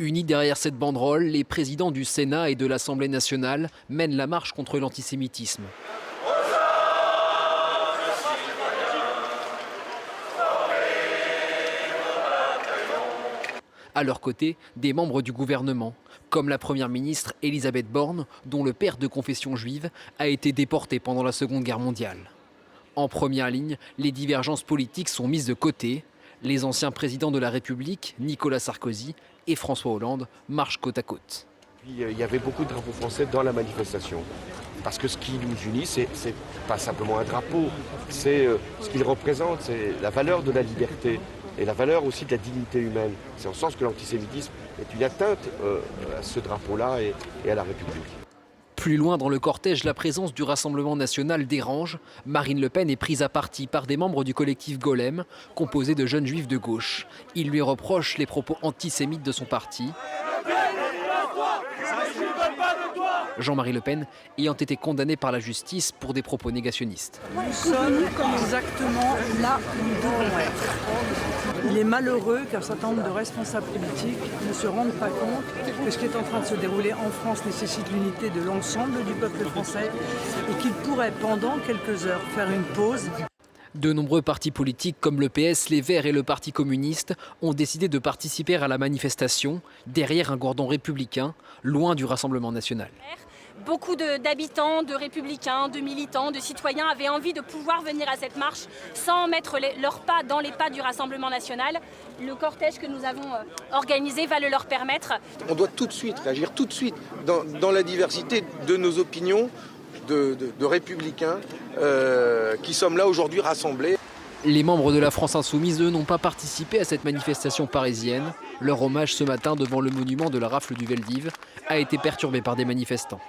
Unis derrière cette banderole, les présidents du Sénat et de l'Assemblée nationale mènent la marche contre l'antisémitisme. À leur côté, des membres du gouvernement, comme la première ministre Elisabeth Borne, dont le père de confession juive a été déporté pendant la Seconde Guerre mondiale. En première ligne, les divergences politiques sont mises de côté. Les anciens présidents de la République, Nicolas Sarkozy et François Hollande, marchent côte à côte. Il y avait beaucoup de drapeaux français dans la manifestation. Parce que ce qui nous unit, c'est pas simplement un drapeau, c'est ce qu'il représente, c'est la valeur de la liberté et la valeur aussi de la dignité humaine. C'est en sens que l'antisémitisme est une atteinte à ce drapeau-là et à la République. Plus loin dans le cortège, la présence du Rassemblement national dérange. Marine Le Pen est prise à partie par des membres du collectif Golem, composé de jeunes juifs de gauche. Ils lui reprochent les propos antisémites de son parti. Jean-Marie Le Pen ayant été condamné par la justice pour des propos négationnistes. Nous sommes exactement là où nous devons être. Il est malheureux qu'un certain nombre de responsables politiques ne se rendent pas compte que ce qui est en train de se dérouler en France nécessite l'unité de l'ensemble du peuple français et qu'il pourrait pendant quelques heures faire une pause. De nombreux partis politiques comme le PS, les Verts et le Parti communiste ont décidé de participer à la manifestation derrière un cordon républicain, loin du Rassemblement national. Beaucoup d'habitants, de républicains, de militants, de citoyens avaient envie de pouvoir venir à cette marche sans mettre leurs pas dans les pas du Rassemblement national. Le cortège que nous avons organisé va le leur permettre. On doit tout de suite réagir, tout de suite, dans la diversité de nos opinions de républicains qui sommes là aujourd'hui rassemblés. Les membres de la France Insoumise, eux, n'ont pas participé à cette manifestation parisienne. Leur hommage ce matin devant le monument de la rafle du Veldiv a été perturbé par des manifestants.